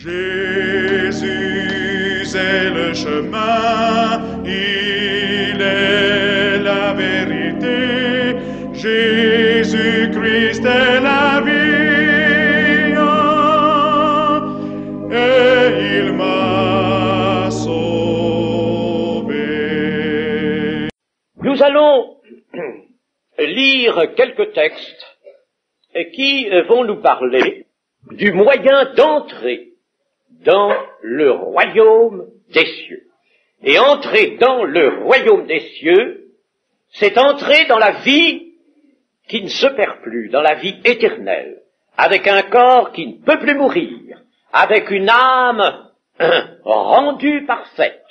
Jésus est le chemin, il est la vérité, Jésus-Christ est la vie, et il m'a sauvé. Nous allons lire quelques textes qui vont nous parler du moyen d'entrer dans le royaume des cieux. Et entrer dans le royaume des cieux, c'est entrer dans la vie qui ne se perd plus, dans la vie éternelle, avec un corps qui ne peut plus mourir, avec une âme rendue parfaite.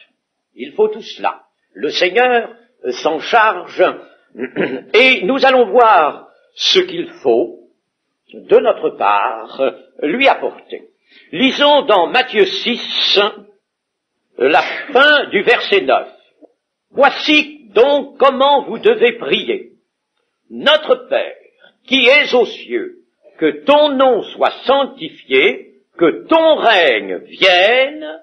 Il faut tout cela. Le Seigneur s'en charge et nous allons voir ce qu'il faut de notre part lui apporter. Lisons dans Matthieu 6, la fin du verset 9. Voici donc comment vous devez prier. Notre Père, qui es aux cieux, que ton nom soit sanctifié, que ton règne vienne,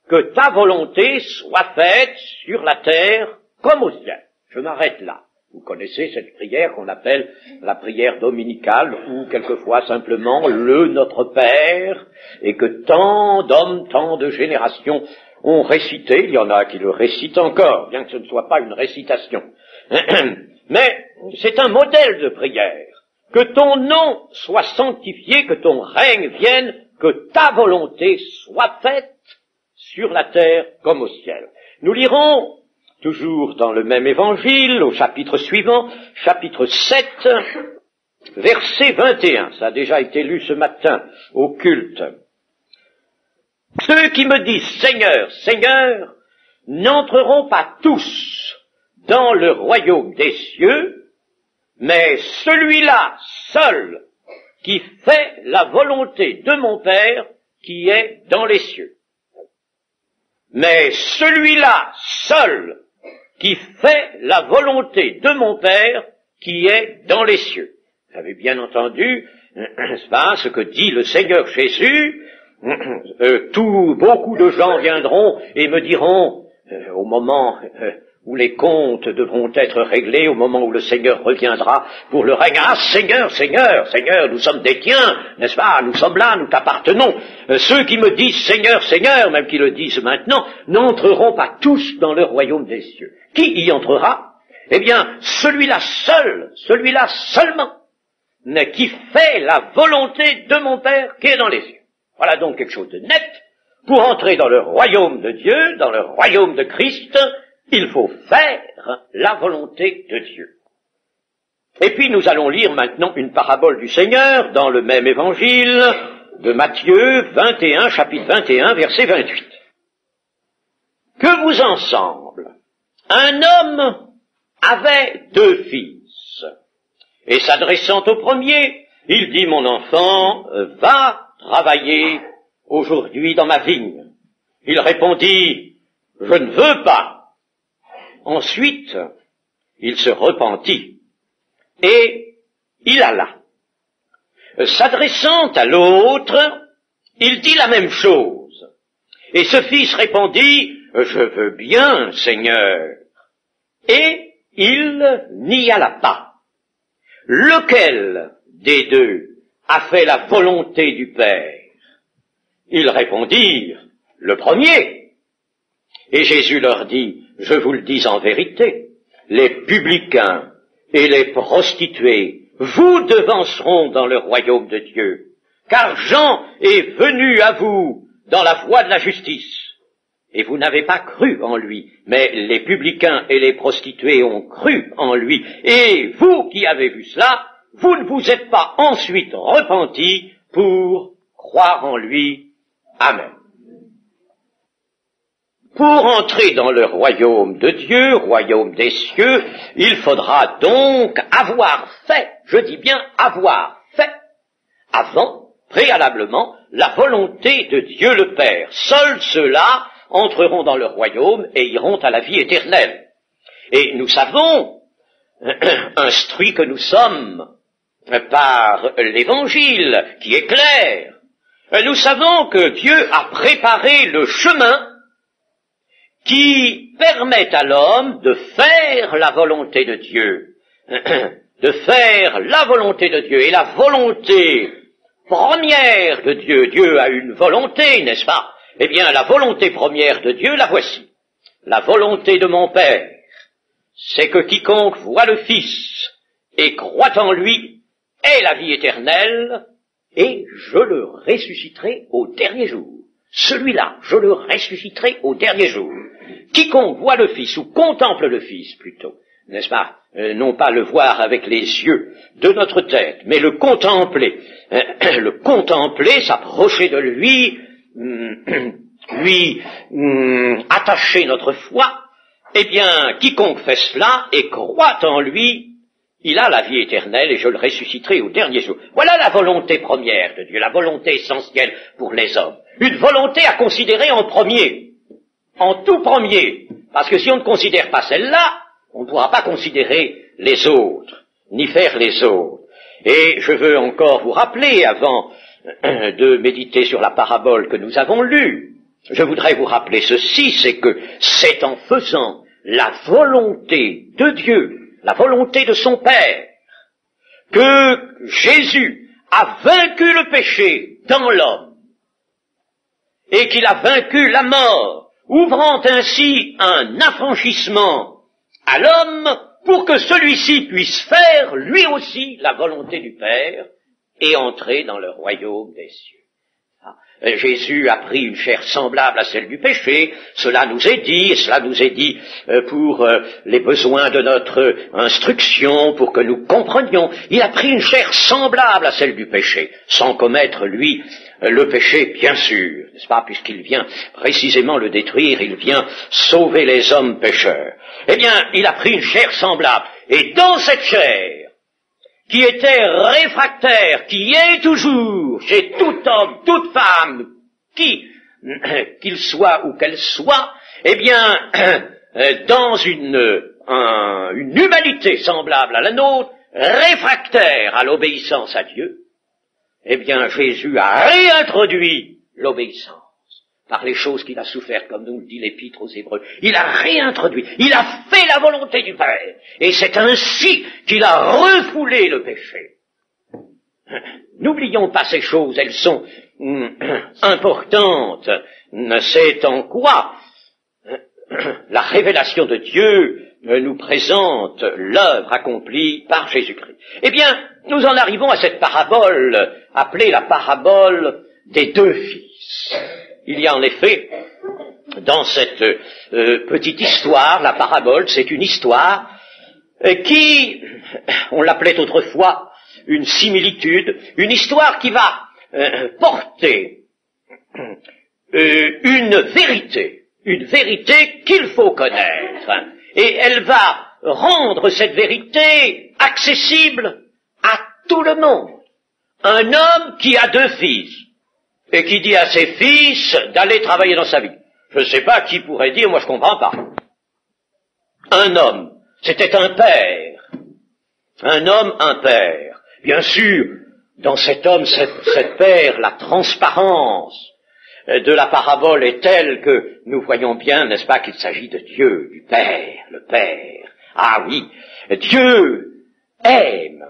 que ta volonté soit faite sur la terre comme au ciel. Je m'arrête là. Vous connaissez cette prière qu'on appelle la prière dominicale, ou quelquefois simplement le Notre Père, et que tant d'hommes, tant de générations ont récité. Il y en a qui le récitent encore, bien que ce ne soit pas une récitation. Mais c'est un modèle de prière. Que ton nom soit sanctifié, que ton règne vienne, que ta volonté soit faite sur la terre comme au ciel. Nous lirons toujours dans le même évangile, au chapitre suivant, chapitre 7, verset 21. Ça a déjà été lu ce matin au culte. Ceux qui me disent Seigneur, Seigneur, n'entreront pas tous dans le royaume des cieux, mais celui-là seul qui fait la volonté de mon Père qui est dans les cieux. Mais celui-là seul qui fait la volonté de mon Père qui est dans les cieux. Vous avez bien entendu, n'est-ce pas, ce que dit le Seigneur Jésus. Beaucoup de gens viendront et me diront, au moment où les comptes devront être réglés, au moment où le Seigneur reviendra pour le règne, ah Seigneur, Seigneur, Seigneur, nous sommes des tiens, n'est-ce pas, nous sommes là, nous t'appartenons. Ceux qui me disent Seigneur, Seigneur, même qui le disent maintenant, n'entreront pas tous dans le royaume des cieux. Qui y entrera? Eh bien, celui-là seul, celui-là seulement, qui fait la volonté de mon Père qui est dans les cieux. Voilà donc quelque chose de net. Pour entrer dans le royaume de Dieu, dans le royaume de Christ, il faut faire la volonté de Dieu. Et puis nous allons lire maintenant une parabole du Seigneur dans le même évangile de Matthieu 21, chapitre 21, verset 28. Que vous ensemble, un homme avait 2 fils, et s'adressant au premier, il dit, mon enfant, va travailler aujourd'hui dans ma vigne. Il répondit, je ne veux pas. Ensuite, il se repentit, et il alla. S'adressant à l'autre, il dit la même chose. Et ce fils répondit, je veux bien, Seigneur. Et il n'y alla pas. Lequel des 2 a fait la volonté du Père? Ils répondirent, le premier. Et Jésus leur dit, je vous le dis en vérité, les publicains et les prostituées vous devanceront dans le royaume de Dieu, car Jean est venu à vous dans la voie de la justice, et vous n'avez pas cru en lui, mais les publicains et les prostituées ont cru en lui, et vous qui avez vu cela, vous ne vous êtes pas ensuite repentis pour croire en lui. Amen. Pour entrer dans le royaume de Dieu, royaume des cieux, il faudra donc avoir fait, je dis bien avoir fait, avant, préalablement, la volonté de Dieu le Père. Seuls ceux-là entreront dans le royaume et iront à la vie éternelle. Et nous savons, instruits que nous sommes par l'Évangile, qui est clair, Nous savons que Dieu a préparé le chemin qui permet à l'homme de faire la volonté de Dieu, de faire la volonté de Dieu. Et la volonté première de Dieu, Dieu a une volonté, n'est-ce pas? Eh bien, la volonté première de Dieu, la voici. La volonté de mon Père, c'est que quiconque voit le Fils et croit en lui ait la vie éternelle, et je le ressusciterai au dernier jour. Celui-là, je le ressusciterai au dernier jour. Quiconque voit le Fils, ou contemple le Fils plutôt, n'est-ce pas? Non pas le voir avec les yeux de notre tête, mais le contempler. Le contempler, s'approcher de lui, lui attacher notre foi. Eh bien, quiconque fait cela et croit en lui, il a la vie éternelle et je le ressusciterai au dernier jour. Voilà la volonté première de Dieu, la volonté essentielle pour les hommes. Une volonté à considérer en premier, en tout premier, parce que si on ne considère pas celle-là, on ne pourra pas considérer les autres, ni faire les autres. Et je veux encore vous rappeler, avant de méditer sur la parabole que nous avons lue, je voudrais vous rappeler ceci, c'est que c'est en faisant la volonté de Dieu, la volonté de son Père, que Jésus a vaincu le péché dans l'homme, et qu'il a vaincu la mort, ouvrant ainsi un affranchissement à l'homme pour que celui-ci puisse faire, lui aussi, la volonté du Père et entrer dans le royaume des cieux. Jésus a pris une chair semblable à celle du péché, cela nous est dit, et cela nous est dit pour les besoins de notre instruction, pour que nous comprenions. Il a pris une chair semblable à celle du péché, sans commettre, lui, le péché, bien sûr, n'est-ce pas, puisqu'il vient précisément le détruire, il vient sauver les hommes pécheurs. Eh bien, il a pris une chair semblable, et dans cette chair, qui était réfractaire, qui est toujours chez tout homme, toute femme, qu'il soit ou qu'elle soit, eh bien, dans une humanité semblable à la nôtre, réfractaire à l'obéissance à Dieu, eh bien, Jésus a réintroduit l'obéissance par les choses qu'il a souffert, comme nous le dit l'Épître aux Hébreux. Il a réintroduit, il a fait la volonté du Père, et c'est ainsi qu'il a refoulé le péché. N'oublions pas ces choses, elles sont importantes. C'est en quoi la révélation de Dieu nous présente l'œuvre accomplie par Jésus-Christ. Eh bien, nous en arrivons à cette parabole, appelée la parabole des deux fils. Il y a en effet, dans cette petite histoire, la parabole, c'est une histoire qui, on l'appelait autrefois une similitude, une histoire qui va porter une vérité qu'il faut connaître, et elle va rendre cette vérité accessible à tout le monde. Un homme qui a deux fils, et qui dit à ses fils d'aller travailler dans sa vie. Je ne sais pas qui pourrait dire, moi je comprends pas. Un homme, c'était un père. Un homme, un père. Bien sûr, dans cet homme, cet père, la transparence de la parabole est telle que nous voyons bien, n'est-ce pas, qu'il s'agit de Dieu, du Père, le Père. Ah oui, Dieu aime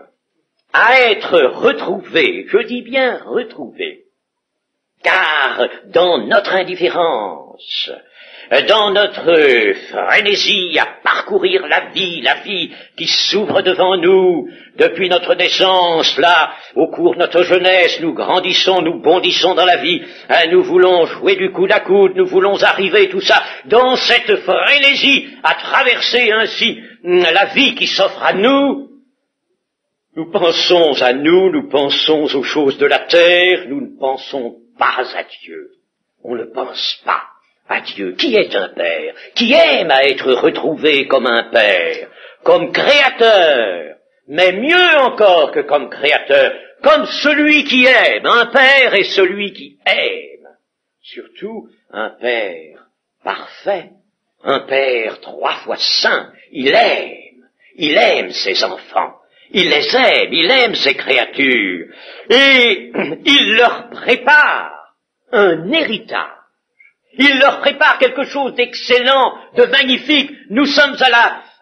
à être retrouvé, je dis bien retrouvé, car dans notre indifférence, dans notre frénésie à parcourir la vie qui s'ouvre devant nous depuis notre naissance, là, au cours de notre jeunesse, nous grandissons, nous bondissons dans la vie, nous voulons jouer du coude à coude, nous voulons arriver, tout ça, dans cette frénésie, à traverser ainsi la vie qui s'offre à nous. Nous pensons à nous, nous pensons aux choses de la terre, nous ne pensons pas à Dieu. On ne pense pas à Dieu, qui est un père, qui aime à être retrouvé comme un père, comme créateur, mais mieux encore que comme créateur, comme celui qui aime. Un père est celui qui aime. Surtout un père parfait, un père 3 fois saint. Il aime ses enfants. Il les aime, il aime ces créatures, et il leur prépare un héritage. Il leur prépare quelque chose d'excellent, de magnifique. Nous sommes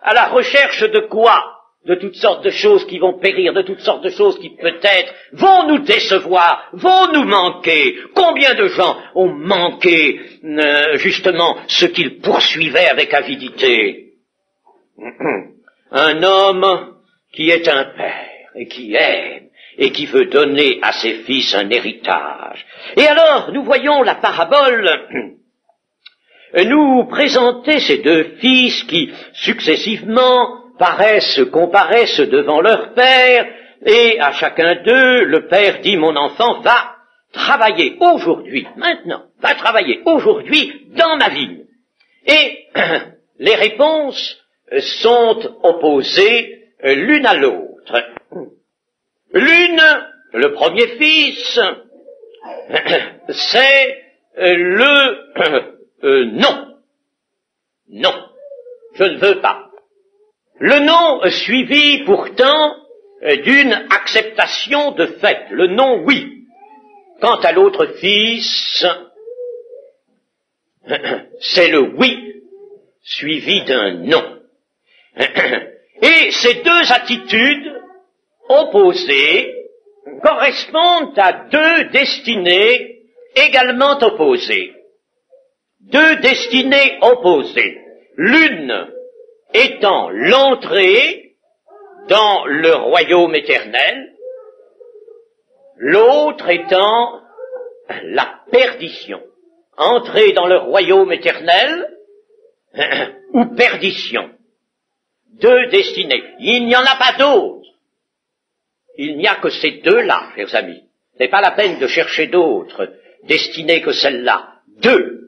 à la recherche de quoi? De toutes sortes de choses qui vont périr, de toutes sortes de choses qui peut-être vont nous décevoir, vont nous manquer. Combien de gens ont manqué justement ce qu'ils poursuivaient avec avidité? Un homme qui est un père et qui aime et qui veut donner à ses fils un héritage. Et alors, nous voyons la parabole nous présenter ces deux fils qui, successivement, comparaissent devant leur père, et à chacun d'eux, le père dit, mon enfant, va travailler aujourd'hui, maintenant, va travailler aujourd'hui dans ma vigne. Et les réponses sont opposées l'une à l'autre. L'une, le premier fils, c'est non. Non, je ne veux pas. Le non suivi pourtant d'une acceptation de fait, le non oui. Quant à l'autre fils, c'est le oui suivi d'un non. Et ces deux attitudes opposées correspondent à deux destinées également opposées. Deux destinées opposées. L'une étant l'entrée dans le royaume éternel, l'autre étant la perdition. Entrer dans le royaume éternel ou perdition. Deux destinées. Il n'y en a pas d'autres. Il n'y a que ces deux-là, chers amis. Ce n'est pas la peine de chercher d'autres destinées que celle-là. Deux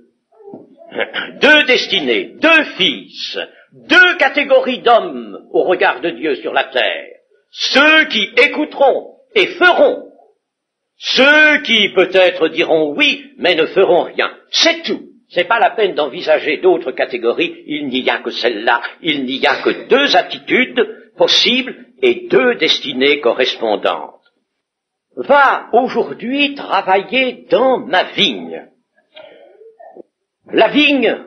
destinées, deux fils, deux catégories d'hommes au regard de Dieu sur la terre. Ceux qui écouteront et feront. Ceux qui peut-être diront oui, mais ne feront rien. C'est tout. C'est pas la peine d'envisager d'autres catégories. Il n'y a que celle-là. Il n'y a que deux attitudes possibles et deux destinées correspondantes. Va aujourd'hui travailler dans ma vigne. La vigne,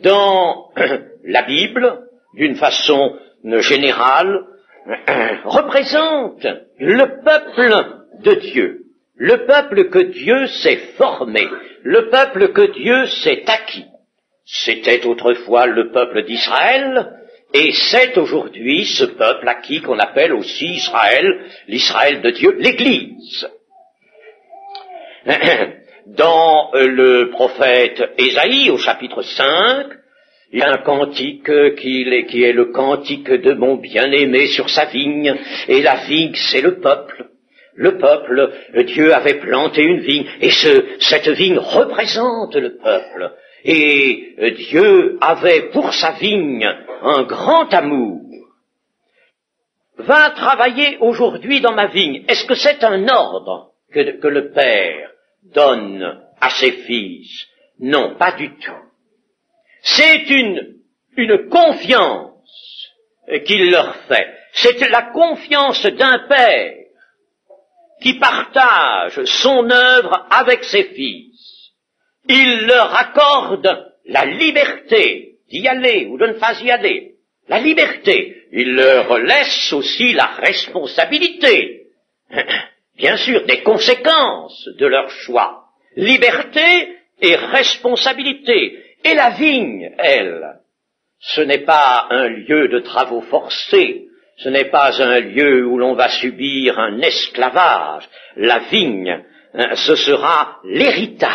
dans la Bible, d'une façon générale, représente le peuple de Dieu, le peuple que Dieu s'est formé, le peuple que Dieu s'est acquis. C'était autrefois le peuple d'Israël, et c'est aujourd'hui ce peuple acquis qu'on appelle aussi Israël, l'Israël de Dieu, l'Église. Dans le prophète Ésaïe, au chapitre 5, il y a un cantique qui est le cantique de mon bien-aimé sur sa vigne, et la vigne, c'est le peuple. Le peuple, Dieu avait planté une vigne, et cette vigne représente le peuple. Et Dieu avait pour sa vigne un grand amour. Va travailler aujourd'hui dans ma vigne. Est-ce que c'est un ordre que le Père donne à ses fils? Non, pas du tout. C'est une confiance qu'il leur fait. C'est la confiance d'un Père qui partage son œuvre avec ses fils. Il leur accorde la liberté d'y aller ou de ne pas y aller. La liberté. Il leur laisse aussi la responsabilité. Bien sûr, des conséquences de leur choix. Liberté et responsabilité. Et la vigne, elle, ce n'est pas un lieu de travaux forcés. Ce n'est pas un lieu où l'on va subir un esclavage. La vigne, ce sera l'héritage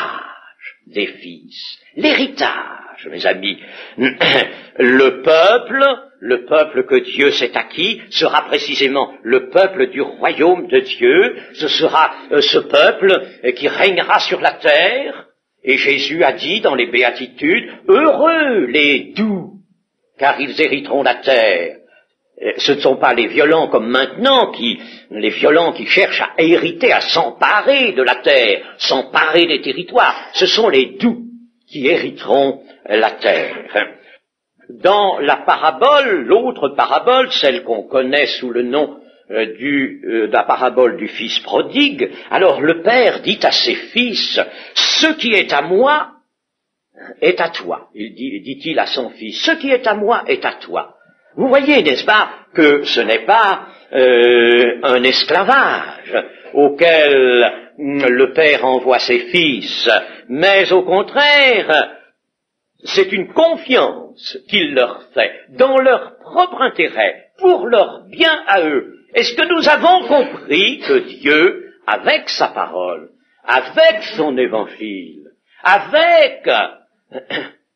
des fils. L'héritage, mes amis. Le peuple que Dieu s'est acquis sera précisément le peuple du royaume de Dieu. Ce sera ce peuple qui régnera sur la terre. Et Jésus a dit dans les béatitudes, heureux les doux, car ils hériteront la terre. Ce ne sont pas les violents comme maintenant, les violents qui cherchent à hériter, à s'emparer de la terre, s'emparer des territoires. Ce sont les doux qui hériteront la terre. dans la parabole, l'autre parabole, celle qu'on connaît sous le nom de la parabole du fils prodigue, alors le père dit à ses fils, ce qui est à moi est à toi. Dit-il à son fils, ce qui est à moi est à toi. Vous voyez, n'est-ce pas, que ce n'est pas un esclavage auquel le père envoie ses fils, mais au contraire, c'est une confiance qu'il leur fait dans leur propre intérêt, pour leur bien à eux. Est-ce que nous avons compris que Dieu, avec sa parole, avec son évangile, avec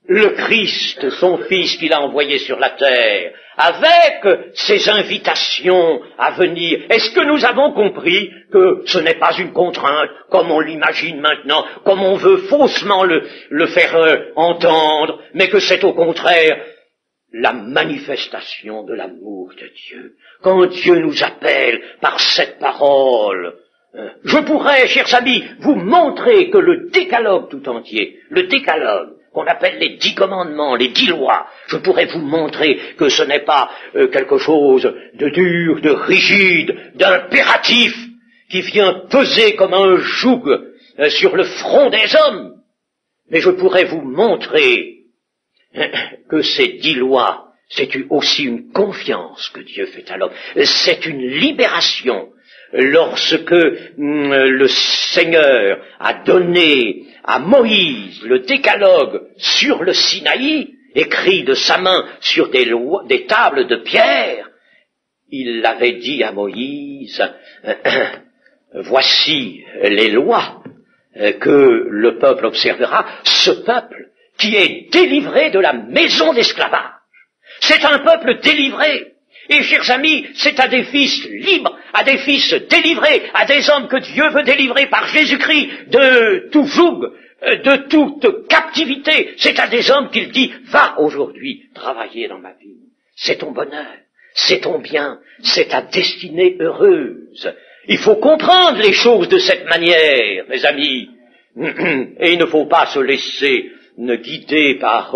le Christ, son Fils qu'il a envoyé sur la terre, avec ses invitations à venir, est-ce que nous avons compris que ce n'est pas une contrainte, comme on l'imagine maintenant, comme on veut faussement le faire entendre, mais que c'est au contraire la manifestation de l'amour de Dieu. Quand Dieu nous appelle par cette parole, je pourrais, chers amis, vous montrer que le décalogue tout entier, le décalogue, qu'on appelle les 10 commandements, les 10 lois, je pourrais vous montrer que ce n'est pas quelque chose de dur, de rigide, d'impératif, qui vient peser comme un joug sur le front des hommes. Mais je pourrais vous montrer que ces 10 lois, c'est aussi une confiance que Dieu fait à l'homme. C'est une libération. Lorsque le Seigneur a donné à Moïse le décalogue sur le Sinaï, écrit de sa main sur des tables de pierre, il avait dit à Moïse, voici les lois que le peuple observera, ce peuple qui est délivré de la maison d'esclavage. C'est un peuple délivré. Et, chers amis, c'est à des fils libres, à des fils délivrés, à des hommes que Dieu veut délivrer par Jésus-Christ de tout joug, de toute captivité. C'est à des hommes qu'il dit, va aujourd'hui travailler dans ma vigne. C'est ton bonheur, c'est ton bien, c'est ta destinée heureuse. Il faut comprendre les choses de cette manière, mes amis. Et il ne faut pas se laisser guider par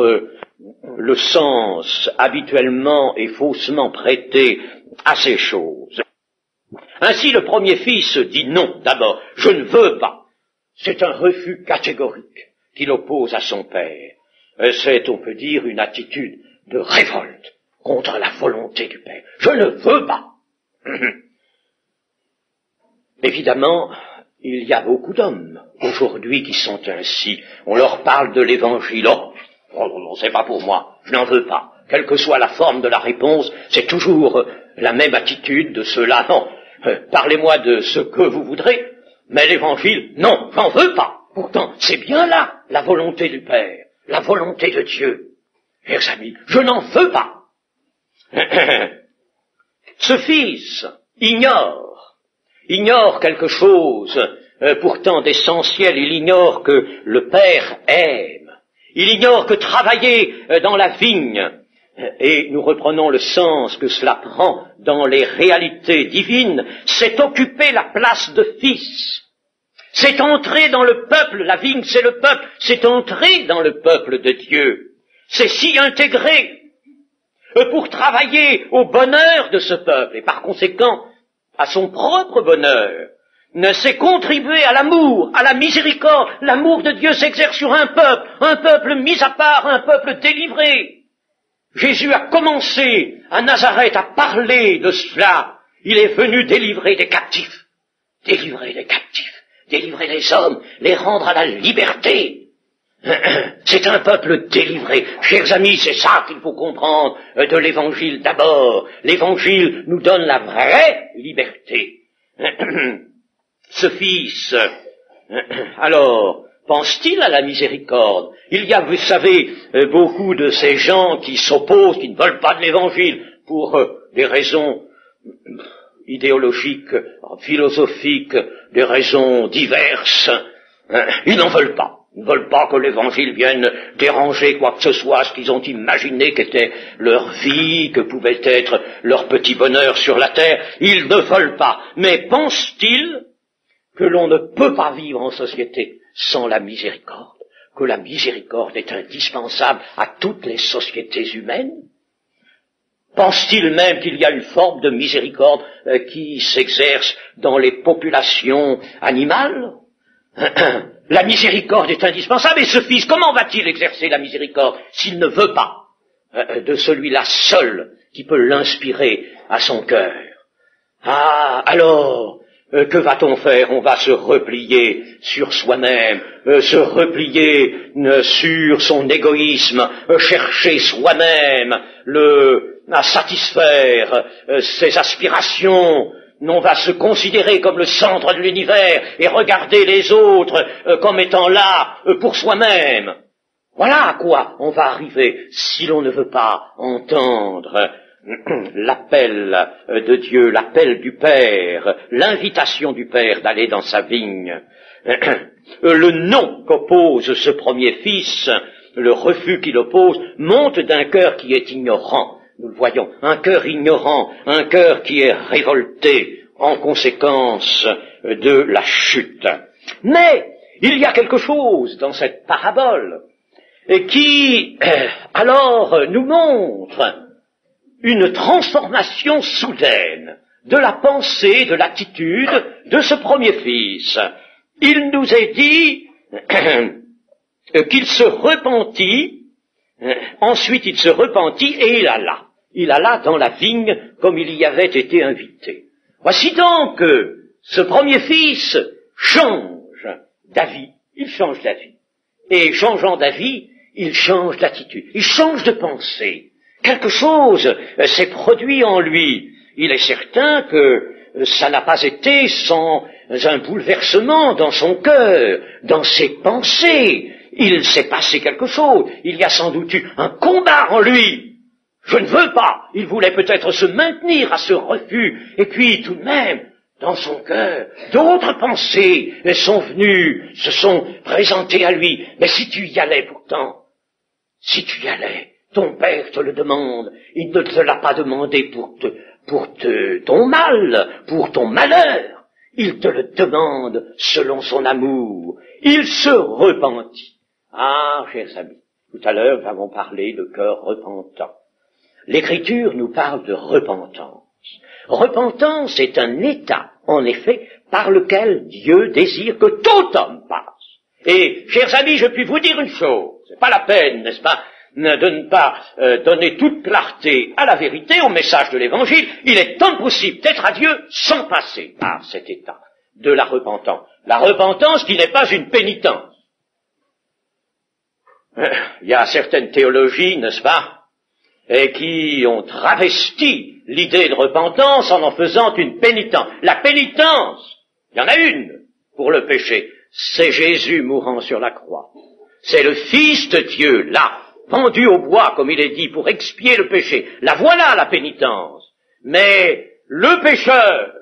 le sens habituellement et faussement prêté à ces choses. Ainsi, le premier fils dit non, d'abord, je ne veux pas. C'est un refus catégorique qu'il oppose à son père. C'est, on peut dire, une attitude de révolte contre la volonté du père. Je ne veux pas. Évidemment, il y a beaucoup d'hommes aujourd'hui qui sont ainsi. On leur parle de l'évangile. Oh non, c'est pas pour moi, je n'en veux pas. Quelle que soit la forme de la réponse, c'est toujours la même attitude de ceux-là. Non, parlez-moi de ce que vous voudrez, mais l'évangile, non, j'en veux pas. Pourtant, c'est bien là la volonté du Père, la volonté de Dieu. Chers amis, je n'en veux pas. Ce fils ignore quelque chose pourtant d'essentiel, il ignore que le Père aime. Il ignore que travailler dans la vigne, et nous reprenons le sens que cela prend dans les réalités divines, c'est occuper la place de fils. C'est entrer dans le peuple, la vigne c'est le peuple, c'est entrer dans le peuple de Dieu. C'est s'y intégrer pour travailler au bonheur de ce peuple, et par conséquent à son propre bonheur. C'est contribuer à l'amour, à la miséricorde. L'amour de Dieu s'exerce sur un peuple mis à part, un peuple délivré. Jésus a commencé à Nazareth à parler de cela. Il est venu délivrer des captifs, délivrer les hommes, les rendre à la liberté. C'est un peuple délivré. Chers amis, c'est ça qu'il faut comprendre de l'Évangile d'abord. L'Évangile nous donne la vraie liberté. Ce fils, alors, pense-t-il à la miséricorde? Il y a, vous savez, beaucoup de ces gens qui s'opposent, qui ne veulent pas de l'Évangile, pour des raisons idéologiques, philosophiques, des raisons diverses. Ils n'en veulent pas. Ils ne veulent pas que l'Évangile vienne déranger quoi que ce soit, ce qu'ils ont imaginé qu'était leur vie, que pouvait être leur petit bonheur sur la terre. Ils ne veulent pas. Mais pensent-ils que l'on ne peut pas vivre en société sans la miséricorde? que la miséricorde est indispensable à toutes les sociétés humaines? Pense-t-il même qu'il y a une forme de miséricorde qui s'exerce dans les populations animales? La miséricorde est indispensable, et ce Fils, comment va-t-il exercer la miséricorde s'il ne veut pas de celui-là seul qui peut l'inspirer à son cœur? Ah, alors, que va-t-on faire? On va se replier sur soi-même, se replier sur son égoïsme, chercher soi-même à satisfaire ses aspirations. On va se considérer comme le centre de l'univers et regarder les autres comme étant là pour soi-même. Voilà à quoi on va arriver si l'on ne veut pas entendre l'appel de Dieu, l'appel du Père, l'invitation du Père d'aller dans sa vigne. Le non qu'oppose ce premier fils, le refus qu'il oppose, monte d'un cœur qui est ignorant. Nous le voyons, un cœur ignorant, un cœur qui est révolté en conséquence de la chute. Mais il y a quelque chose dans cette parabole qui, alors, nous montre une transformation soudaine de la pensée, de l'attitude de ce premier fils. Il nous est dit qu'il se repentit, ensuite il se repentit et il alla. Il alla dans la vigne comme il y avait été invité. Voici donc que ce premier fils change d'avis, il change d'avis. Et changeant d'avis, il change d'attitude, il change de pensée. Quelque chose s'est produit en lui. Il est certain que ça n'a pas été sans un bouleversement dans son cœur, dans ses pensées. Il s'est passé quelque chose. Il y a sans doute eu un combat en lui. Je ne veux pas. Il voulait peut-être se maintenir à ce refus. Et puis, tout de même, dans son cœur, d'autres pensées sont venues, se sont présentées à lui. Mais si tu y allais pourtant, si tu y allais, ton père te le demande. Il ne te l'a pas demandé pour ton mal, pour ton malheur. Il te le demande selon son amour. Il se repentit. Ah, chers amis, tout à l'heure, nous avons parlé de cœur repentant. L'Écriture nous parle de repentance. Repentance est un état, en effet, par lequel Dieu désire que tout homme passe. Et, chers amis, je puis vous dire une chose, c'est pas la peine, n'est-ce pas, de ne pas donner toute clarté à la vérité, au message de l'Évangile. Il est impossible d'être à Dieu sans passer par cet état de la repentance. La repentance qui n'est pas une pénitence. Il y a certaines théologies, n'est-ce pas, et qui ont travesti l'idée de repentance en faisant une pénitence. La pénitence, il y en a une pour le péché, c'est Jésus mourant sur la croix. C'est le Fils de Dieu, là, pendu au bois, comme il est dit, pour expier le péché. La voilà la pénitence. Mais le pécheur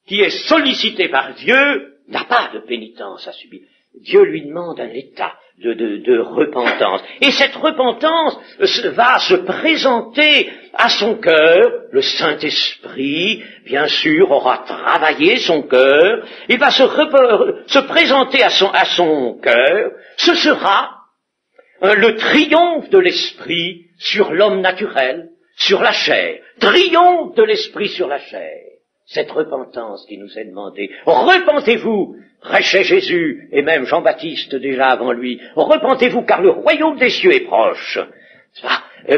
qui est sollicité par Dieu n'a pas de pénitence à subir. Dieu lui demande un état de repentance. Et cette repentance va se présenter à son cœur. Le Saint-Esprit, bien sûr, aura travaillé son cœur. Il va se présenter à son cœur. Ce sera le triomphe de l'Esprit sur l'homme naturel, sur la chair. Triomphe de l'Esprit sur la chair. Cette repentance qui nous est demandée. Repentez-vous, prêchait Jésus, et même Jean-Baptiste déjà avant lui. Repentez-vous, car le royaume des cieux est proche.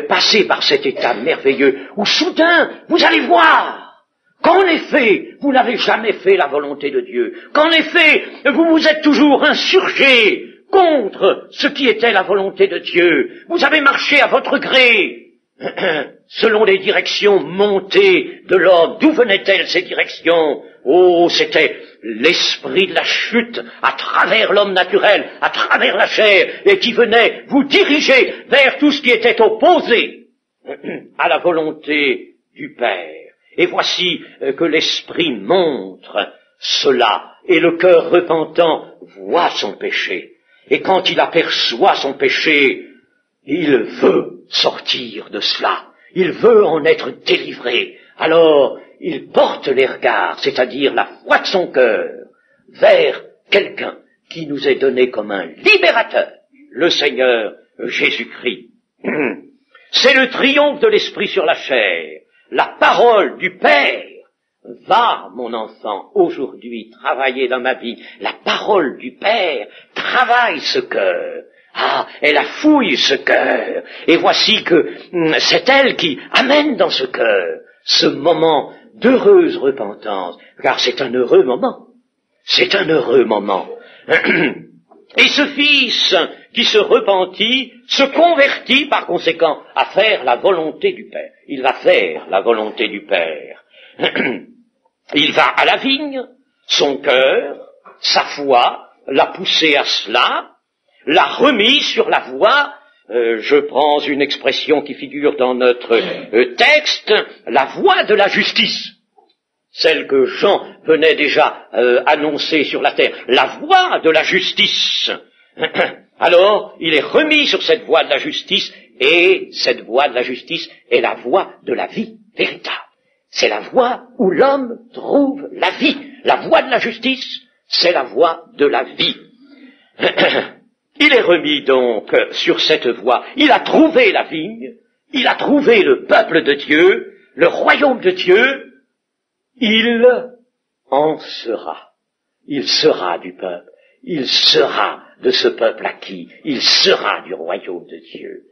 Passez par cet état merveilleux où soudain, vous allez voir qu'en effet, vous n'avez jamais fait la volonté de Dieu. Qu'en effet, vous vous êtes toujours insurgé contre ce qui était la volonté de Dieu. Vous avez marché à votre gré, selon les directions montées de l'homme. D'où venaient-elles ces directions? Oh, c'était l'esprit de la chute à travers l'homme naturel, à travers la chair, et qui venait vous diriger vers tout ce qui était opposé à la volonté du Père. Et voici que l'esprit montre cela, et le cœur repentant voit son péché. Et quand il aperçoit son péché, il veut sortir de cela. Il veut en être délivré. Alors, il porte les regards, c'est-à-dire la foi de son cœur, vers quelqu'un qui nous est donné comme un libérateur, le Seigneur Jésus-Christ. C'est le triomphe de l'Esprit sur la chair. La parole du Père. Va, mon enfant, aujourd'hui travailler dans ma vie. La parole du Père travaille ce cœur. Ah, elle affouille ce cœur. Et voici que c'est elle qui amène dans ce cœur ce moment d'heureuse repentance. Car c'est un heureux moment. C'est un heureux moment. Et ce fils qui se repentit, se convertit par conséquent à faire la volonté du Père. Il va faire la volonté du Père. Il va à la vigne, son cœur, sa foi, l'a poussé à cela, l'a remis sur la voie, je prends une expression qui figure dans notre texte, la voie de la justice. Celle que Jean venait déjà annoncer sur la terre, la voie de la justice. Alors, il est remis sur cette voie de la justice, et cette voie de la justice est la voie de la vie véritable. C'est la voie où l'homme trouve la vie. La voie de la justice, c'est la voie de la vie. Il est remis donc sur cette voie. Il a trouvé la vigne, il a trouvé le peuple de Dieu, le royaume de Dieu. Il en sera. Il sera du peuple. Il sera de ce peuple acquis. Il sera du royaume de Dieu.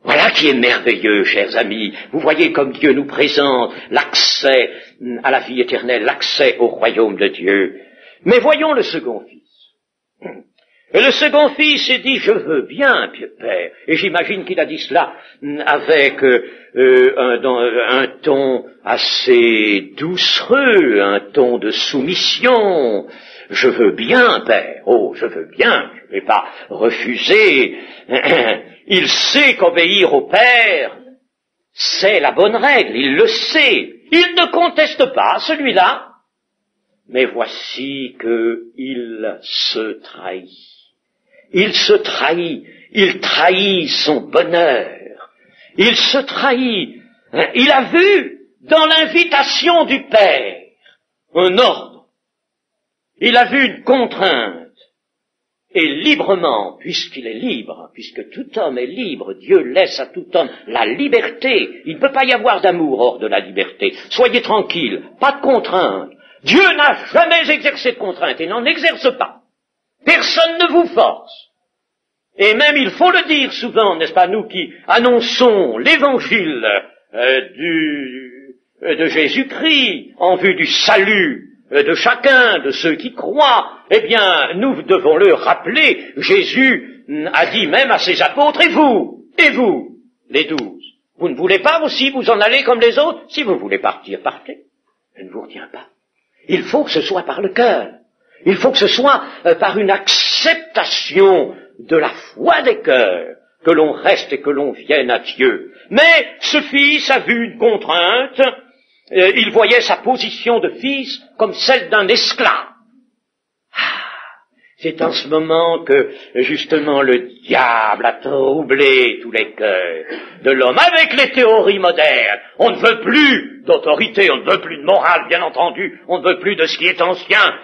Voilà qui est merveilleux, chers amis. Vous voyez comme Dieu nous présente l'accès à la vie éternelle, l'accès au royaume de Dieu. Mais voyons le second fils. Et le second fils s'est dit, je veux bien, Père. Et j'imagine qu'il a dit cela avec un ton assez doucereux, un ton de soumission. Je veux bien, Père. Oh, je veux bien. Je ne vais pas refuser. Il sait qu'obéir au Père, c'est la bonne règle. Il le sait. Il ne conteste pas, celui-là. Mais voici qu'il se trahit. Il se trahit. Il trahit son bonheur. Il se trahit. Il a vu dans l'invitation du Père un ordre. Il a vu une contrainte. Et librement, puisqu'il est libre, puisque tout homme est libre, Dieu laisse à tout homme la liberté. Il ne peut pas y avoir d'amour hors de la liberté. Soyez tranquille, pas de contrainte. Dieu n'a jamais exercé de contrainte et n'en exerce pas. Personne ne vous force. Et même, il faut le dire souvent, n'est-ce pas, nous qui annonçons l'évangile de Jésus-Christ en vue du salut de chacun, de ceux qui croient, eh bien, nous devons le rappeler. Jésus a dit même à ses apôtres, et vous, les 12, vous ne voulez pas aussi vous en aller comme les autres? Si vous voulez partir, partez. Je ne vous retiens pas. Il faut que ce soit par le cœur. Il faut que ce soit par une acceptation de la foi des cœurs que l'on reste et que l'on vienne à Dieu. Mais ce fils a vu une contrainte. Il voyait sa position de fils comme celle d'un esclave. C'est en ce moment que, justement, le diable a troublé tous les cœurs de l'homme avec les théories modernes. On ne veut plus d'autorité, on ne veut plus de morale, bien entendu, on ne veut plus de ce qui est ancien.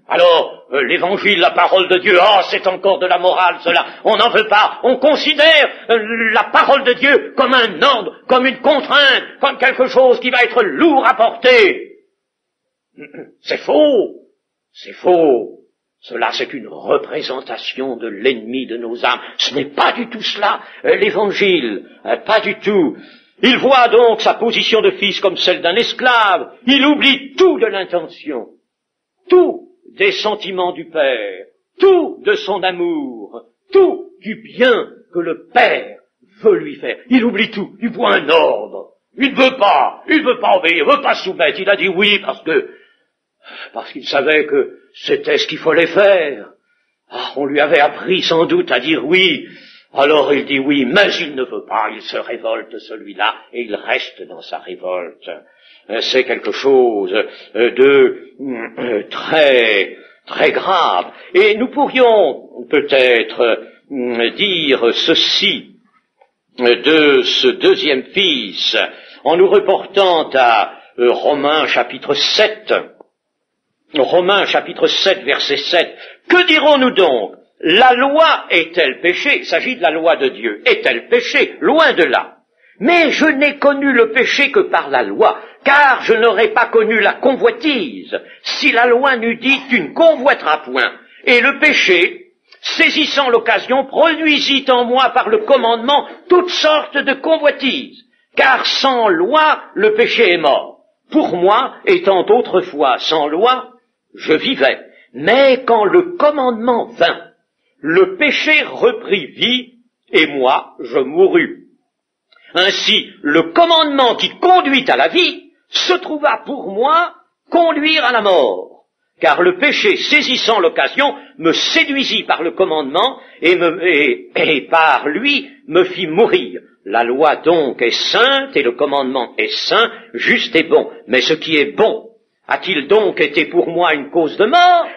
Alors, l'évangile, la parole de Dieu, c'est encore de la morale, cela, on n'en veut pas. On considère la parole de Dieu comme un ordre, comme une contrainte, comme quelque chose qui va être lourd à porter. C'est faux, c'est faux. Cela, c'est une représentation de l'ennemi de nos âmes. Ce n'est pas du tout cela, l'évangile, pas du tout. Il voit donc sa position de fils comme celle d'un esclave. Il oublie tout de l'intention. Tout des sentiments du Père, tout de son amour, tout du bien que le Père veut lui faire. Il oublie tout, il voit un ordre. Il ne veut pas obéir, il ne veut pas soumettre. Il a dit oui parce qu'il savait que c'était ce qu'il fallait faire. On lui avait appris sans doute à dire oui. Alors il dit oui, mais il ne veut pas, il se révolte celui-là, et il reste dans sa révolte. C'est quelque chose de très, très grave. Et nous pourrions peut-être dire ceci de ce deuxième fils, en nous reportant à Romains chapitre 7. Romains chapitre 7, verset 7. Que dirons-nous donc? La loi est-elle péché? Il s'agit de la loi de Dieu. Est-elle péché? Loin de là. Mais je n'ai connu le péché que par la loi, car je n'aurais pas connu la convoitise si la loi n'eût dit « tu ne convoiteras point ». Et le péché, saisissant l'occasion, produisit en moi par le commandement toutes sortes de convoitises, car sans loi, le péché est mort. Pour moi, étant autrefois sans loi, je vivais. Mais quand le commandement vint, le péché reprit vie, et moi, je mourus. Ainsi, le commandement qui conduit à la vie se trouva pour moi conduire à la mort, car le péché, saisissant l'occasion, me séduisit par le commandement et par lui me fit mourir. La loi donc est sainte et le commandement est saint, juste et bon. Mais ce qui est bon, a-t-il donc été pour moi une cause de mort?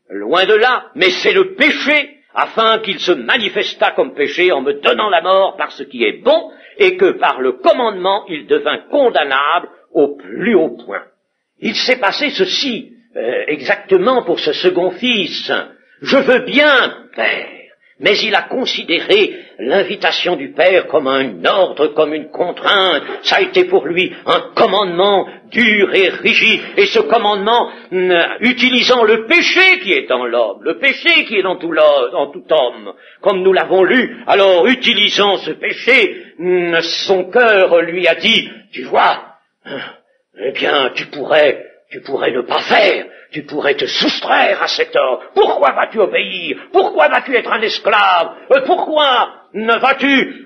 Loin de là, mais c'est le péché, afin qu'il se manifestât comme péché en me donnant la mort par ce qui est bon, et que par le commandement il devint condamnable au plus haut point. Il s'est passé ceci exactement pour ce second fils. Je veux bien, Père, mais il a considéré l'invitation du Père comme un ordre, comme une contrainte. Ça a été pour lui un commandement dur et rigide, et ce commandement, utilisant le péché qui est en l'homme, le péché qui est dans tout homme, comme nous l'avons lu, alors utilisant ce péché, son cœur lui a dit, tu vois, eh bien, tu pourrais ne pas faire, tu pourrais te soustraire à cet ordre. Pourquoi vas-tu obéir? Pourquoi vas-tu être un esclave? Pourquoi ne vas-tu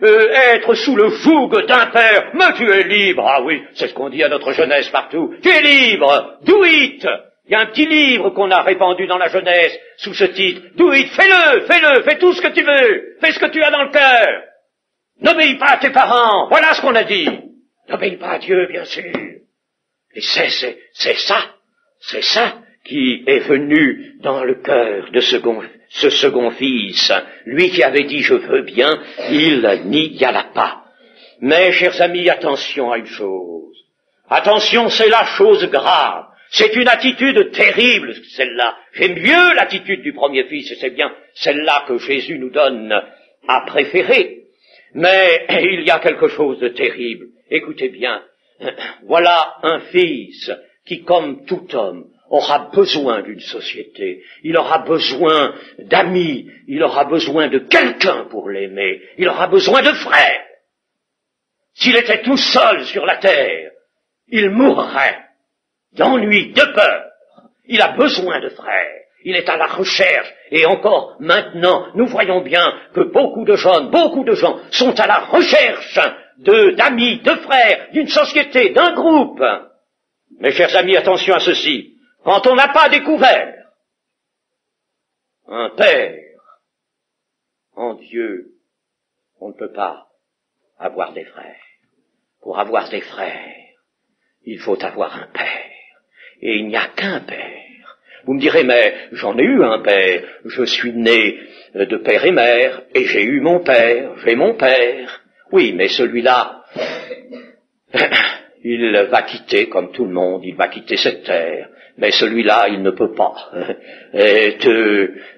être sous le joug d'un père? Mais tu es libre. Ah oui, c'est ce qu'on dit à notre jeunesse partout. Tu es libre. Do it. Il y a un petit livre qu'on a répandu dans la jeunesse sous ce titre. Do it. Fais-le, fais tout ce que tu veux. Fais ce que tu as dans le cœur. N'obéis pas à tes parents. Voilà ce qu'on a dit. N'obéis pas à Dieu, bien sûr. Et c'est ça qui est venu dans le cœur de ce second fils. Lui qui avait dit « je veux bien », il n'y alla pas. Mais, chers amis, attention à une chose. Attention, c'est la chose grave. C'est une attitude terrible, celle-là. J'aime mieux l'attitude du premier fils, et c'est bien celle-là que Jésus nous donne à préférer. Mais il y a quelque chose de terrible. Écoutez bien, voilà un fils qui, comme tout homme, aura besoin d'une société, il aura besoin d'amis, il aura besoin de quelqu'un pour l'aimer, il aura besoin de frères. S'il était tout seul sur la terre, il mourrait d'ennui, de peur. Il a besoin de frères, il est à la recherche, et encore maintenant, nous voyons bien que beaucoup de gens sont à la recherche d'amis, de frères, d'une société, d'un groupe. Mes chers amis, attention à ceci. Quand on n'a pas découvert un père en Dieu, on ne peut pas avoir des frères. Pour avoir des frères, il faut avoir un père. Et il n'y a qu'un père. Vous me direz, mais j'en ai eu un père. Je suis né de père et mère, et j'ai eu mon père, j'ai mon père. Oui, mais celui-là, il va quitter, comme tout le monde, il va quitter cette terre. Mais celui-là, il ne peut pas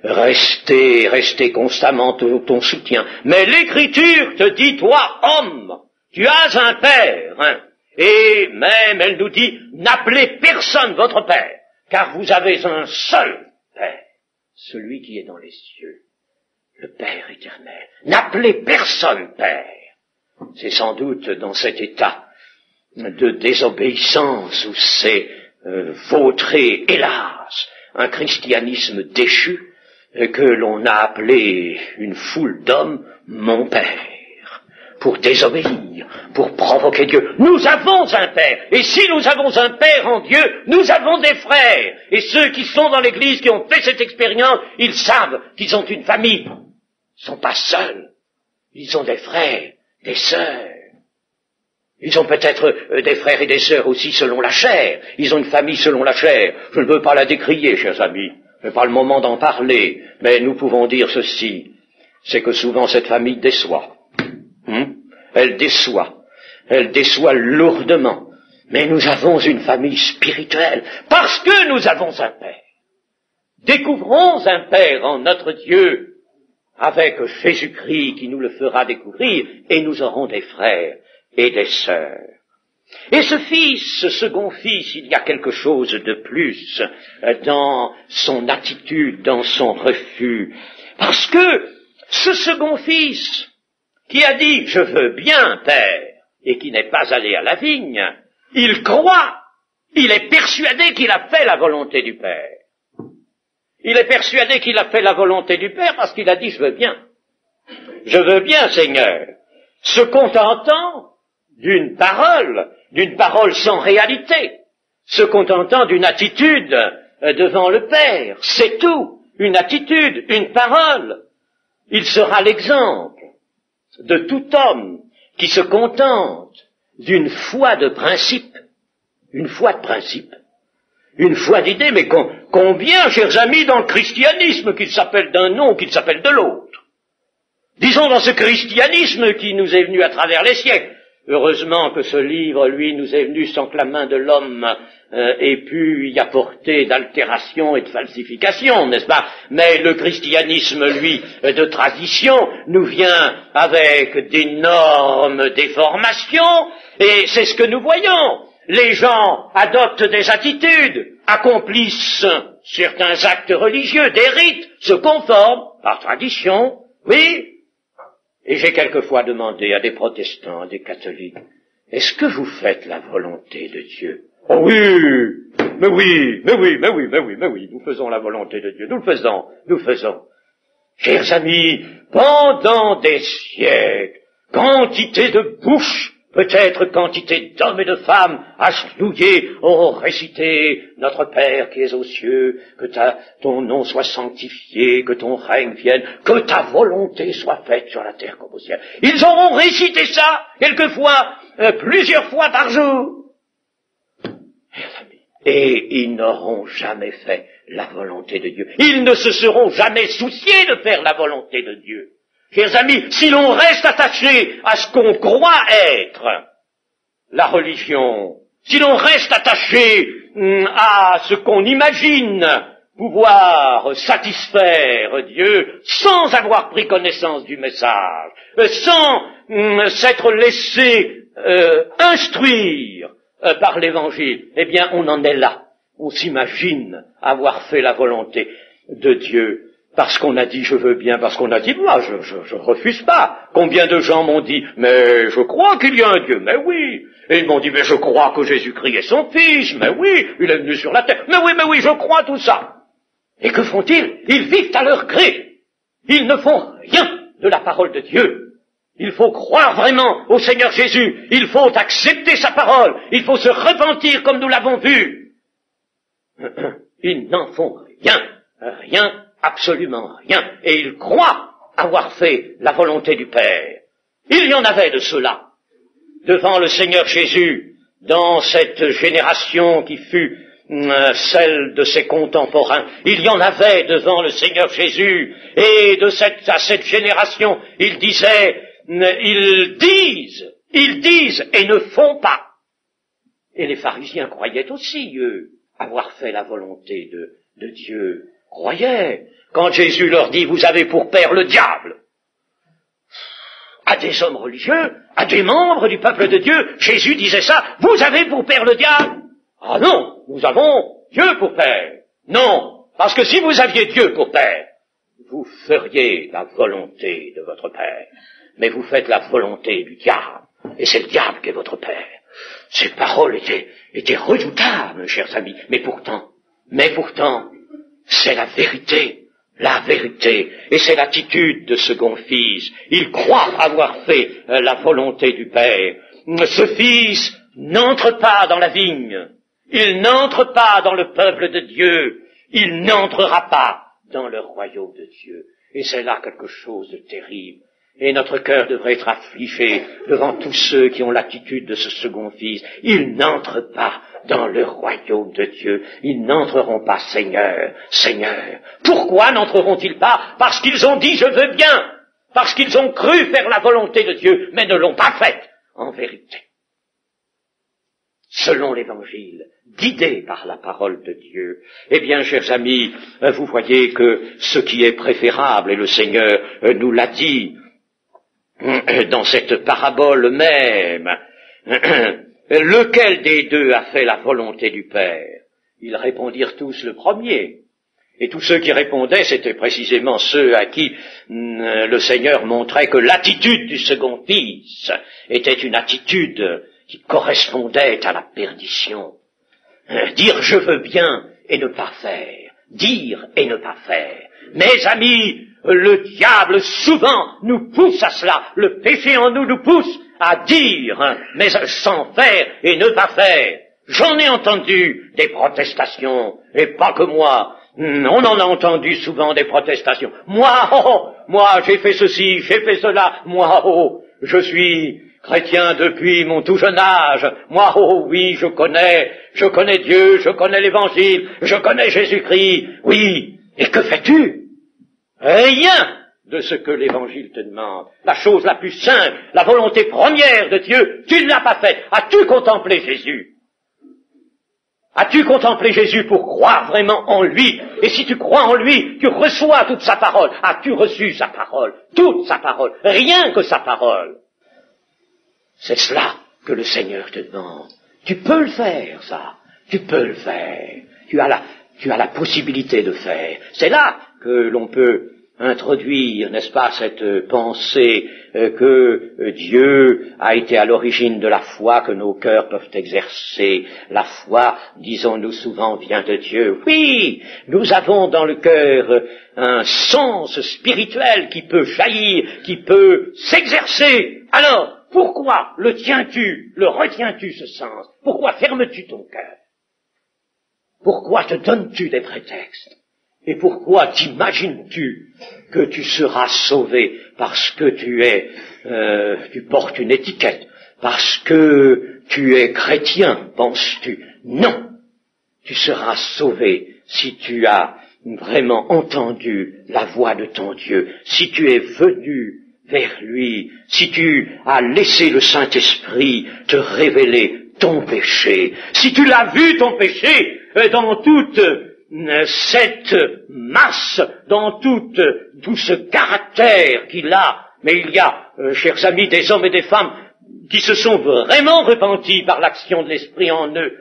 rester constamment ton soutien. Mais l'Écriture te dit, toi, homme, tu as un père, et même elle nous dit, n'appelez personne votre père, car vous avez un seul père, celui qui est dans les cieux, le Père éternel. N'appelez personne père. C'est sans doute dans cet état de désobéissance où c'est vautré, hélas, un christianisme déchu, que l'on a appelé une foule d'hommes mon père, pour désobéir, pour provoquer Dieu. Nous avons un père, et si nous avons un père en Dieu, nous avons des frères, et ceux qui sont dans l'église, qui ont fait cette expérience, ils savent qu'ils ont une famille. Ils ne sont pas seuls, ils ont des frères, des sœurs. Ils ont peut-être des frères et des sœurs aussi selon la chair. Ils ont une famille selon la chair. Je ne veux pas la décrier, chers amis. Ce n'est pas le moment d'en parler. Mais nous pouvons dire ceci. C'est que souvent cette famille déçoit. Elle déçoit. Elle déçoit lourdement. Mais nous avons une famille spirituelle. Parce que nous avons un Père. Découvrons un Père en notre Dieu. avec Jésus-Christ qui nous le fera découvrir, et nous aurons des frères et des sœurs. Et ce fils, ce second fils, il y a quelque chose de plus dans son attitude, dans son refus. Parce que ce second fils, qui a dit « Je veux bien, Père », et qui n'est pas allé à la vigne, il croit, il est persuadé qu'il a fait la volonté du Père. Il est persuadé qu'il a fait la volonté du Père parce qu'il a dit « Je veux bien. Je veux bien, Seigneur », se contentant d'une parole sans réalité, se contentant d'une attitude devant le Père. C'est tout, une attitude, une parole. Il sera l'exemple de tout homme qui se contente d'une foi de principe, une foi de principe, une foi d'idée, mais combien, chers amis, dans le christianisme, qu'il s'appelle d'un nom, qu'il s'appelle de l'autre. Disons dans ce christianisme qui nous est venu à travers les siècles. Heureusement que ce livre, lui, nous est venu sans que la main de l'homme ait pu y apporter d'altération et de falsification, n'est-ce pas? Mais le christianisme, lui, de tradition, nous vient avec d'énormes déformations, et c'est ce que nous voyons. Les gens adoptent des attitudes, accomplissent certains actes religieux, des rites, se conforment par tradition, oui. Et j'ai quelquefois demandé à des protestants, à des catholiques, est-ce que vous faites la volonté de Dieu? Oh oui, mais oui, nous faisons la volonté de Dieu, nous le faisons. Chers amis, pendant des siècles, quantité de bouches, peut-être quantité d'hommes et de femmes agenouillés auront récité notre Père qui es aux cieux, que ton nom soit sanctifié, que ton règne vienne, que ta volonté soit faite sur la terre comme au ciel. Ils auront récité ça, quelquefois, plusieurs fois par jour. Et ils n'auront jamais fait la volonté de Dieu. Ils ne se seront jamais souciés de faire la volonté de Dieu. Chers amis, si l'on reste attaché à ce qu'on croit être la religion, si l'on reste attaché à ce qu'on imagine pouvoir satisfaire Dieu sans avoir pris connaissance du message, sans s'être laissé instruire par l'Évangile, eh bien on en est là. On s'imagine avoir fait la volonté de Dieu. Parce qu'on a dit je veux bien, parce qu'on a dit moi je refuse pas. Combien de gens m'ont dit mais je crois qu'il y a un Dieu, mais oui. Et ils m'ont dit mais je crois que Jésus-Christ est son fils, mais oui, il est venu sur la terre, mais oui, je crois tout ça. Et que font-ils? Ils vivent à leur gré. Ils ne font rien de la parole de Dieu. Il faut croire vraiment au Seigneur Jésus. Il faut accepter sa parole. Il faut se repentir comme nous l'avons vu. Ils n'en font rien. Absolument rien. Et ils croient avoir fait la volonté du Père. Il y en avait de cela devant le Seigneur Jésus dans cette génération qui fut celle de ses contemporains. Il y en avait devant le Seigneur Jésus. Et à cette génération, ils disent et ne font pas. Et les pharisiens croyaient aussi, eux, avoir fait la volonté de Dieu. Croyaient. Quand Jésus leur dit, vous avez pour père le diable, à des hommes religieux, à des membres du peuple de Dieu, Jésus disait ça, vous avez pour père le diable? Ah non, nous avons Dieu pour père. Non, parce que si vous aviez Dieu pour père, vous feriez la volonté de votre père. Mais vous faites la volonté du diable, et c'est le diable qui est votre père. Ces paroles étaient redoutables, chers amis, mais pourtant, c'est la vérité, et c'est l'attitude de second fils. Il croit avoir fait la volonté du Père. Ce fils n'entre pas dans la vigne, il n'entre pas dans le peuple de Dieu, il n'entrera pas dans le royaume de Dieu. Et c'est là quelque chose de terrible. Et notre cœur devrait être affligé devant tous ceux qui ont l'attitude de ce second fils. Ils n'entrent pas dans le royaume de Dieu. Ils n'entreront pas, Seigneur, Seigneur. Pourquoi n'entreront-ils pas? Parce qu'ils ont dit, je veux bien. Parce qu'ils ont cru faire la volonté de Dieu, mais ne l'ont pas faite, en vérité. selon l'Évangile, guidés par la parole de Dieu. Eh bien, chers amis, vous voyez que ce qui est préférable, et le Seigneur nous l'a dit dans cette parabole même, lequel des deux a fait la volonté du Père? Ils répondirent tous le premier. Et tous ceux qui répondaient, c'était précisément ceux à qui le Seigneur montrait que l'attitude du second fils était une attitude qui correspondait à la perdition. Dire je veux bien et ne pas faire. Dire et ne pas faire. Mes amis, le diable souvent nous pousse à cela. Le péché en nous pousse à dire, mais sans faire et ne pas faire. J'en ai entendu des protestations, et pas que moi. On en a entendu souvent des protestations. Moi, j'ai fait ceci, j'ai fait cela. Moi, je suis chrétien depuis mon tout jeune âge. Moi, oui, je connais Dieu, je connais l'Évangile, je connais Jésus-Christ. Oui, et que fais-tu? Rien de ce que l'Évangile te demande. La chose la plus simple, la volonté première de Dieu, tu ne l'as pas faite. As-tu contemplé Jésus? As-tu contemplé Jésus pour croire vraiment en lui? Et si tu crois en lui, tu reçois toute sa parole. As-tu reçu sa parole? Toute sa parole. Rien que sa parole. C'est cela que le Seigneur te demande. Tu peux le faire, ça. Tu peux le faire. Tu as la possibilité de faire. C'est là que l'on peut introduire, n'est-ce pas, cette pensée que Dieu a été à l'origine de la foi que nos cœurs peuvent exercer. La foi, disons-nous souvent, vient de Dieu. Oui, nous avons dans le cœur un sens spirituel qui peut jaillir, qui peut s'exercer. Alors, pourquoi le retiens-tu ce sens? Pourquoi fermes-tu ton cœur? Pourquoi te donnes-tu des prétextes? Et pourquoi t'imagines-tu que tu seras sauvé parce que tu portes une étiquette, parce que tu es chrétien, penses-tu? Non! Tu seras sauvé si tu as vraiment entendu la voix de ton Dieu, si tu es venu vers lui, si tu as laissé le Saint-Esprit te révéler ton péché, si tu l'as vu ton péché dans toute cette masse, dans tout ce caractère qu'il a, mais il y a, chers amis, des hommes et des femmes qui se sont vraiment repentis par l'action de l'Esprit en eux,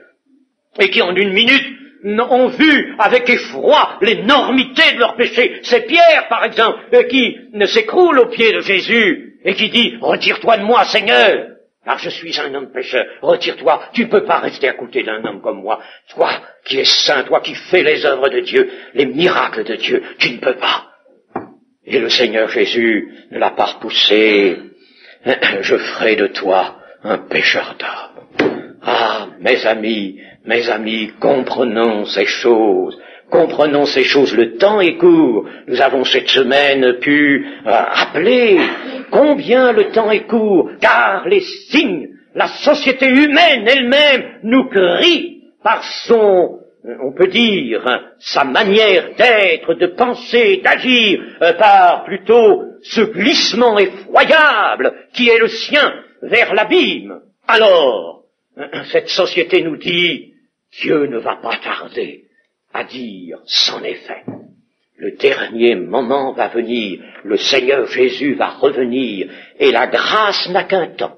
et qui en une minute ont vu avec effroi l'énormité de leur péché. C'est Pierre, par exemple, qui s'écroule aux pieds de Jésus, et qui dit « Retire-toi de moi, Seigneur !» car je suis un homme pécheur, retire-toi, tu ne peux pas rester à côté d'un homme comme moi. Toi qui es saint, toi qui fais les œuvres de Dieu, les miracles de Dieu, tu ne peux pas. Et le Seigneur Jésus ne l'a pas repoussé. Je ferai de toi un pécheur d'homme. Ah, mes amis, comprenons ces choses. Comprenons ces choses, le temps est court. Nous avons cette semaine pu rappeler combien le temps est court, car les signes, la société humaine elle-même nous crie par son, on peut dire, sa manière d'être, de penser, d'agir, par plutôt ce glissement effroyable qui est le sien vers l'abîme. Alors, cette société nous dit, Dieu ne va pas tarder à dire, c'en est fait. Le dernier moment va venir, le Seigneur Jésus va revenir, et la grâce n'a qu'un temps.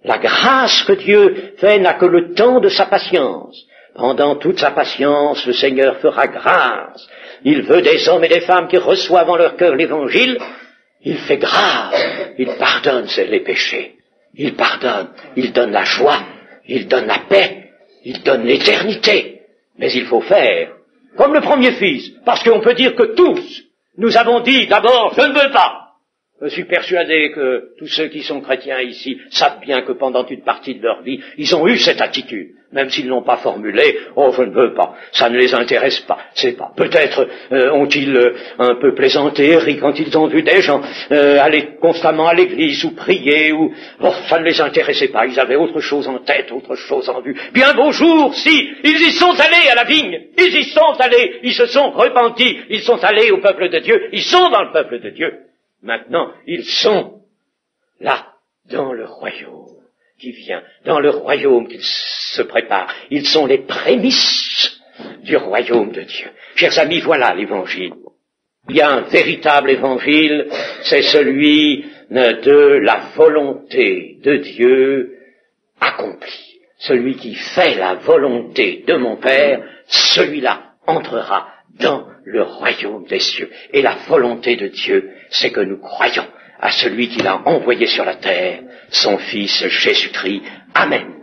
La grâce que Dieu fait n'a que le temps de sa patience. Pendant toute sa patience, le Seigneur fera grâce. Il veut des hommes et des femmes qui reçoivent en leur cœur l'Évangile. Il fait grâce, il pardonne les péchés. Il pardonne, il donne la joie, il donne la paix, il donne l'éternité. Mais il faut faire comme le premier fils, parce qu'on peut dire que tous, nous avons dit d'abord, je ne veux pas. Je suis persuadé que tous ceux qui sont chrétiens ici savent bien que pendant une partie de leur vie, ils ont eu cette attitude, même s'ils ne l'ont pas formulée, oh je ne veux pas, ça ne les intéresse pas, c'est pas. Peut-être ont-ils un peu plaisanté, ri quand ils ont vu des gens aller constamment à l'église ou prier, ou oh, ça ne les intéressait pas, ils avaient autre chose en tête, autre chose en vue. Puis un beau jour, si, ils y sont allés à la vigne, ils y sont allés, ils se sont repentis, ils sont allés au peuple de Dieu, ils sont dans le peuple de Dieu. Maintenant, ils sont là, dans le royaume. qui vient, dans le royaume qu'il se prépare. Ils sont les prémices du royaume de Dieu. Chers amis, voilà l'évangile. Il y a un véritable évangile, c'est celui de la volonté de Dieu accomplie. Celui qui fait la volonté de mon Père, celui-là entrera dans le royaume des cieux. Et la volonté de Dieu, c'est que nous croyons à celui qu'il a envoyé sur la terre, son Fils Jésus-Christ. Amen.